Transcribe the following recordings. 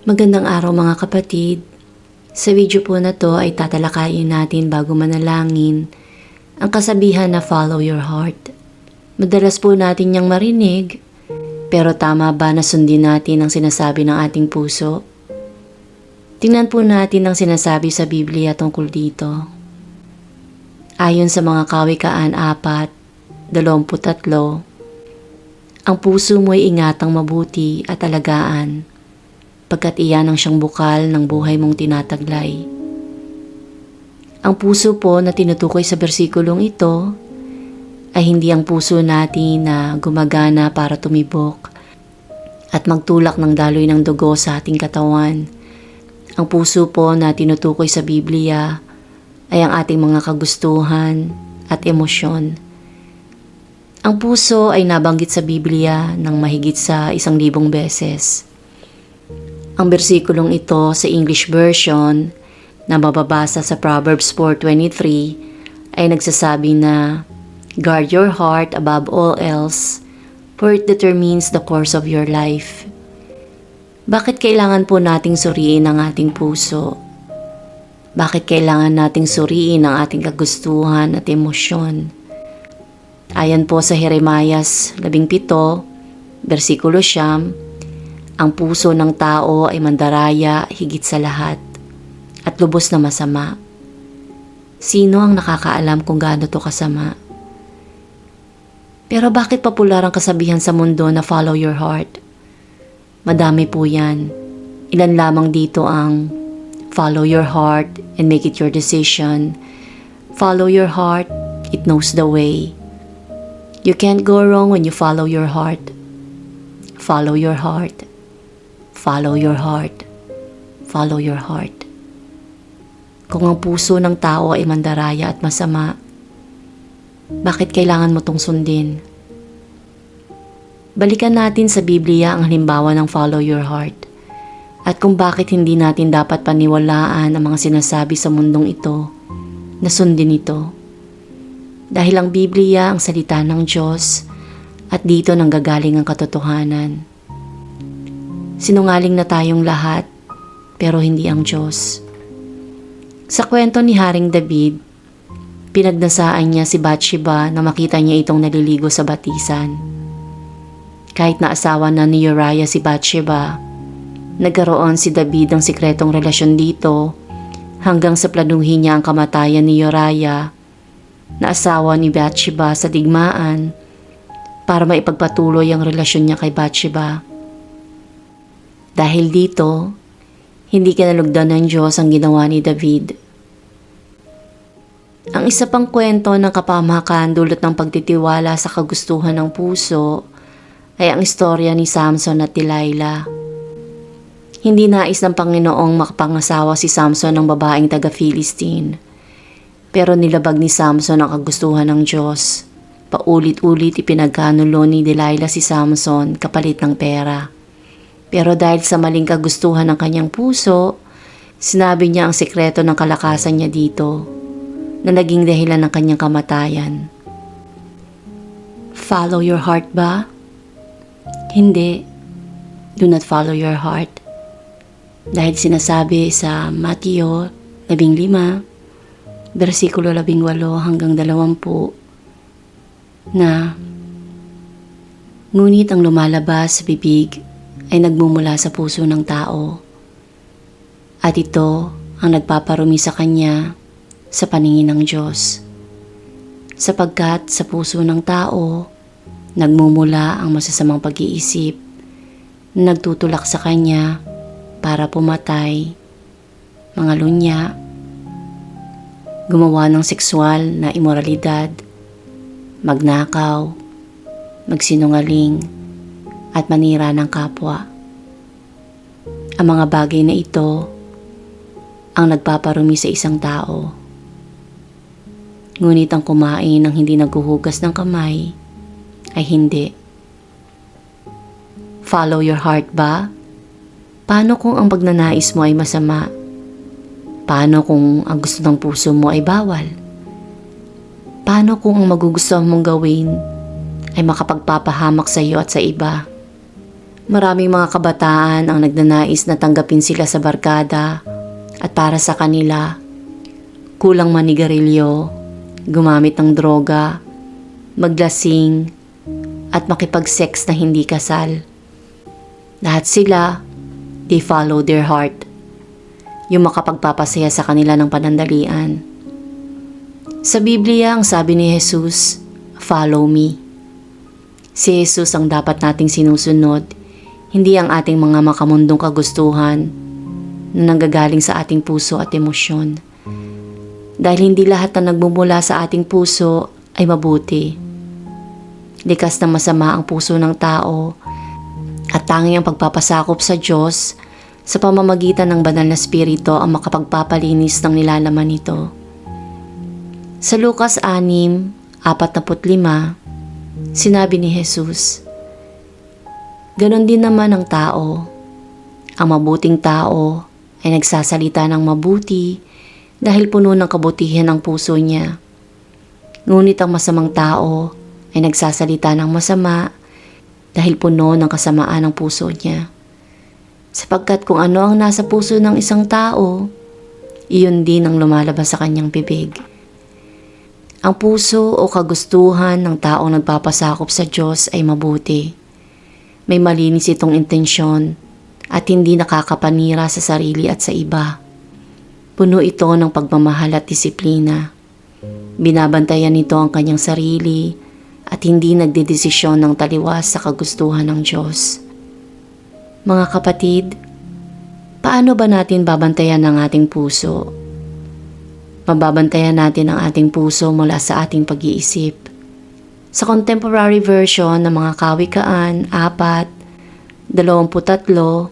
Magandang araw mga kapatid. Sa video po na to ay tatalakayin natin bago manalangin ang kasabihan na follow your heart. Madalas po natin niyang marinig, pero tama ba na sundin natin ang sinasabi ng ating puso? Tingnan po natin ang sinasabi sa Biblia tungkol dito. Ayon sa mga Kawikaan 4:23, ang puso mo ay ingatang mabuti at alagaan, pagkat iyan ang siyang bukal ng buhay mong tinataglay. Ang puso po na tinutukoy sa bersikulong ito ay hindi ang puso natin na gumagana para tumibok at magtulak ng daloy ng dugo sa ating katawan. Ang puso po na tinutukoy sa Biblia ay ang ating mga kagustuhan at emosyon. Ang puso ay nabanggit sa Biblia ng mahigit sa 1,000 beses. Ang bersikulong ito sa English version na mababasa sa Proverbs 4:23 ay nagsasabi na, "Guard your heart above all else, for it determines the course of your life." Bakit kailangan po nating suriin ang ating puso? Bakit kailangan nating suriin ang ating kagustuhan at emosyon? Ayon po sa Jeremias 17, bersikulo 9, ang puso ng tao ay mandaraya higit sa lahat at lubos na masama. Sino ang nakakaalam kung gaano to kasama? Pero bakit popular ang kasabihan sa mundo na follow your heart? Madami po yan. Ilan lamang dito ang follow your heart and make it your decision. Follow your heart, it knows the way. You can't go wrong when you follow your heart. Follow your heart. Follow your heart. Follow your heart. Kung ang puso ng tao ay mandaraya at masama, bakit kailangan mo tong sundin? Balikan natin sa Biblia ang halimbawa ng follow your heart at kung bakit hindi natin dapat paniwalaan ang mga sinasabi sa mundong ito na sundin ito. Dahil ang Biblia ang salita ng Diyos at dito nanggagaling ang katotohanan. Sinungaling na tayong lahat, pero hindi ang Diyos. Sa kwento ni Haring David, pinagnasaan niya si Bathsheba na makita niya itong naliligo sa batisan. Kahit na asawa na ni Uriah si Bathsheba, nagkaroon si David ng sikretong relasyon dito hanggang sa planuhin niya ang kamatayan ni Uriah na asawa ni Bathsheba sa digmaan para maipagpatuloy ang relasyon niya kay Bathsheba. Dahil dito, hindi kinalugdan ng Diyos ang ginawa ni David. Ang isa pang kwento ng kapamahakan dulot ng pagtitiwala sa kagustuhan ng puso ay ang istorya ni Samson at Delilah. Hindi nais ng Panginoong makapangasawa si Samson ng babaeng taga-Philistine, pero nilabag ni Samson ang kagustuhan ng Diyos. Paulit-ulit ipinagkanulo ni Delilah si Samson kapalit ng pera. Pero dahil sa maling kagustuhan ng kanyang puso, sinabi niya ang sekreto ng kalakasan niya dito na naging dahilan ng kanyang kamatayan. Follow your heart ba? Hindi. Do not follow your heart. Dahil sinasabi sa Mateo 15, bersikulo 18 hanggang 20, na ngunit ang lumalabas sa bibig ay nagmumula sa puso ng tao at ito ang nagpaparumi sa kanya sa paningin ng Diyos. Sapagkat sa puso ng tao nagmumula ang masasamang pag-iisip na nagtutulak sa kanya para pumatay, mga lunya, gumawa ng sexual na imoralidad, magnakaw, magsinungaling, at manira ng kapwa. Ang mga bagay na ito ang nagpaparumi sa isang tao. Ngunit ang kumain ng hindi naghuhugas ng kamay ay hindi. Follow your heart ba? Paano kung ang pagnanais mo ay masama? Paano kung ang gusto ng puso mo ay bawal? Paano kung ang magugustuhan mong gawin ay makapagpapahamak sa iyo at sa iba? Maraming mga kabataan ang nagnanais na tanggapin sila sa barkada at para sa kanila, kulang manigarilyo, gumamit ng droga, maglasing, at makipag-sex na hindi kasal. Lahat sila, they follow their heart. Yung makapagpapasaya sa kanila ng panandalian. Sa Biblia, ang sabi ni Jesus, follow me. Si Jesus ang dapat nating sinusunod, hindi ang ating mga makamundong kagustuhan na nanggagaling sa ating puso at emosyon. Dahil hindi lahat na nagmumula sa ating puso ay mabuti. Likas na masama ang puso ng tao at tanging ang pagpapasakop sa Diyos sa pamamagitan ng banal na spirito ang makapagpapalinis ng nilalaman nito. Sa Lucas 6:45, sinabi ni Jesus, ganon din naman ang tao. Ang mabuting tao ay nagsasalita ng mabuti dahil puno ng kabutihan ang puso niya. Ngunit ang masamang tao ay nagsasalita ng masama dahil puno ng kasamaan ang puso niya. Sapagkat kung ano ang nasa puso ng isang tao, iyon din ang lumalabas sa kanyang bibig. Ang puso o kagustuhan ng taong nagpapasakop sa Diyos ay mabuti. May malinis itong intensyon at hindi nakakapanira sa sarili at sa iba. Puno ito ng pagmamahal at disiplina. Binabantayan nito ang kanyang sarili at hindi nagdedesisyon ng taliwas sa kagustuhan ng Diyos. Mga kapatid, paano ba natin babantayan ang ating puso? Mababantayan natin ang ating puso mula sa ating pag-iisip. Sa contemporary version ng mga Kawikaan 4:23,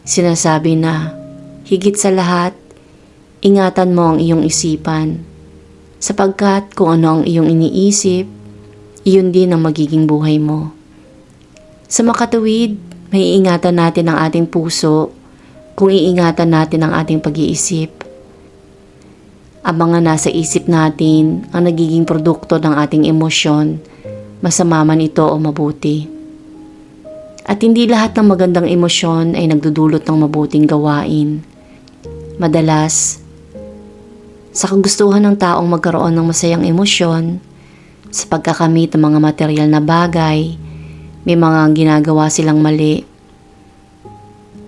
sinasabi na, higit sa lahat, ingatan mo ang iyong isipan, sapagkat kung ano ang iyong iniisip, iyon din ang magiging buhay mo. Sa makatuwid, may iingatan natin ang ating puso kung iingatan natin ang ating pag-iisip. Ang mga nasa isip natin ang nagiging produkto ng ating emosyon, masama man ito o mabuti. At hindi lahat ng magandang emosyon ay nagdudulot ng mabuting gawain. Madalas, sa kagustuhan ng taong magkaroon ng masayang emosyon, sa pagkakamit ng mga material na bagay, may mga ginagawa silang mali.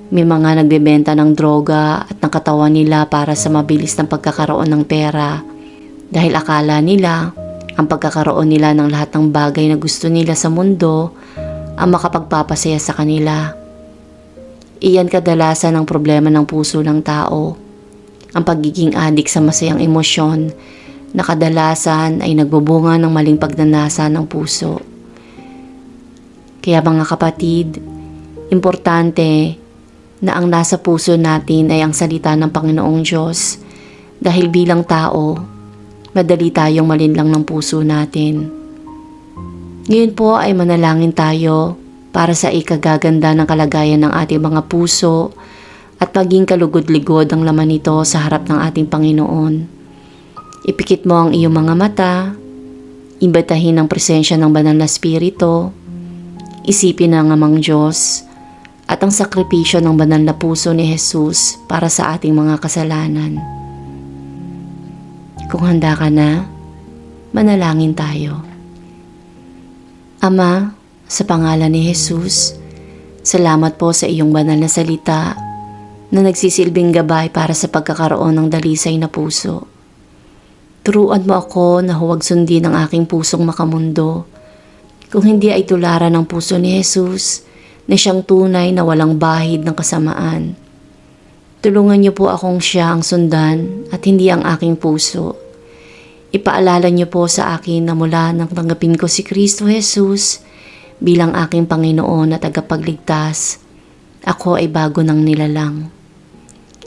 May mga nagbebenta ng droga at ng katawan nila para sa mabilis ng pagkakaroon ng pera dahil akala nila ang pagkakaroon nila ng lahat ng bagay na gusto nila sa mundo ang makapagpapasaya sa kanila. Iyan kadalasan ang problema ng puso ng tao, ang pagiging adik sa masayang emosyon na kadalasan ay nagbubunga ng maling pagnanasa ng puso. Kaya mga kapatid, importante na ang nasa puso natin ay ang salita ng Panginoong Diyos dahil bilang tao, madali tayong malinlang ng puso natin. Ngayon po ay manalangin tayo para sa ikagaganda ng kalagayan ng ating mga puso at maging kalugod-ligod ang laman nito sa harap ng ating Panginoon. Ipikit mo ang iyong mga mata, imbitahin ang presensya ng banal na spirito, isipin ang amang Diyos, at ang sakripisyo ng banal na puso ni Jesus para sa ating mga kasalanan. Kung handa ka na, manalangin tayo. Ama, sa pangalan ni Jesus, salamat po sa iyong banal na salita na nagsisilbing gabay para sa pagkakaroon ng dalisay na puso. Turuan mo ako na huwag sundin ang aking pusong makamundo, kung hindi ay tularan ng puso ni Jesus na siyang tunay na walang bahid ng kasamaan. Tulungan niyo po akong siya ang sundan at hindi ang aking puso. Ipaalala niyo po sa akin na mula nang tanggapin ko si Kristo Jesus bilang aking Panginoon at tagapagligtas, ako ay bago ng nilalang.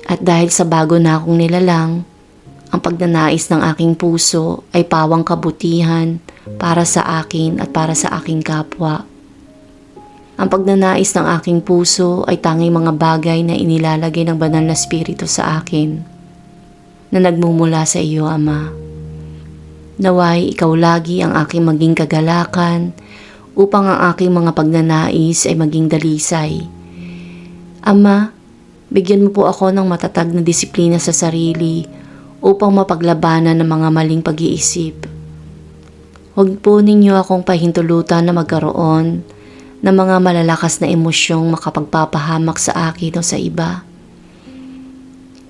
At dahil sa bago na akong nilalang, ang pagnanais ng aking puso ay pawang kabutihan para sa akin at para sa aking kapwa. Ang pagnanais ng aking puso ay tanging mga bagay na inilalagay ng banal na spirito sa akin na nagmumula sa iyo, Ama. Naway ikaw lagi ang aking maging kagalakan upang ang aking mga pagnanais ay maging dalisay. Ama, bigyan mo po ako ng matatag na disiplina sa sarili upang mapaglabanan ng mga maling pag-iisip. Huwag po ninyo akong pahintulutan na magkaroon ng mga malalakas na emosyong makapagpapahamak sa akin o sa iba.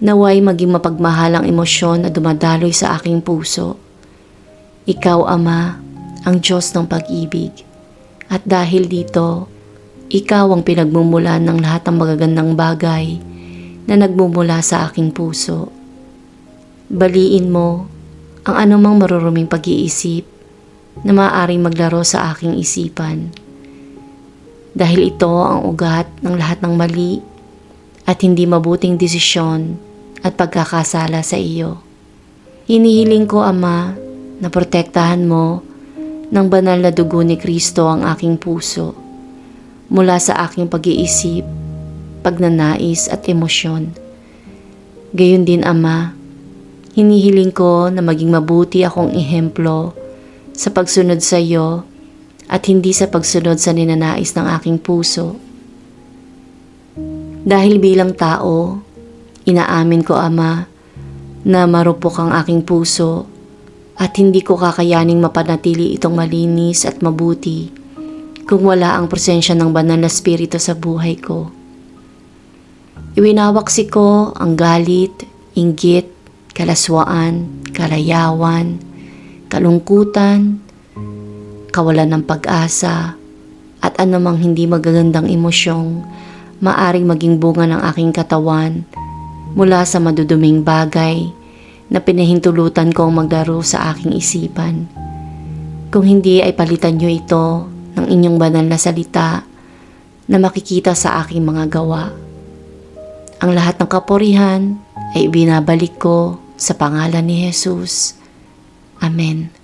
Naway maging mapagmahal ang emosyon na dumadaloy sa aking puso. Ikaw, Ama, ang Diyos ng pag-ibig. At dahil dito, ikaw ang pinagmumulan ng lahat ng magagandang bagay na nagmumula sa aking puso. Baliin mo ang anumang maruruming pag-iisip na maaaring maglaro sa aking isipan. Dahil ito ang ugat ng lahat ng mali at hindi mabuting desisyon at pagkakasala sa iyo. Hinihiling ko, Ama, na protektahan mo ng banal na dugo ni Kristo ang aking puso mula sa aking pag-iisip, pagnanais at emosyon. Gayon din, Ama, hinihiling ko na maging mabuti akong ehemplo sa pagsunod sa iyo at hindi sa pagsunod sa ninanais ng aking puso. Dahil bilang tao, inaamin ko, Ama, na marupok ang aking puso at hindi ko kakayaning mapanatili itong malinis at mabuti kung wala ang presensya ng banal na spirito sa buhay ko. Iwinawaksi ko ang galit, inggit, kalaswaan, kalayawan, kalungkutan, kawalan ng pag-asa, at anumang hindi magagandang emosyong maaring maging bunga ng aking katawan mula sa maduduming bagay na pinahintulutan kong maglaro sa aking isipan. Kung hindi ay palitan niyo ito ng inyong banal na salita na makikita sa aking mga gawa. Ang lahat ng kapurihan ay ibinabalik ko sa pangalan ni Jesus. Amen.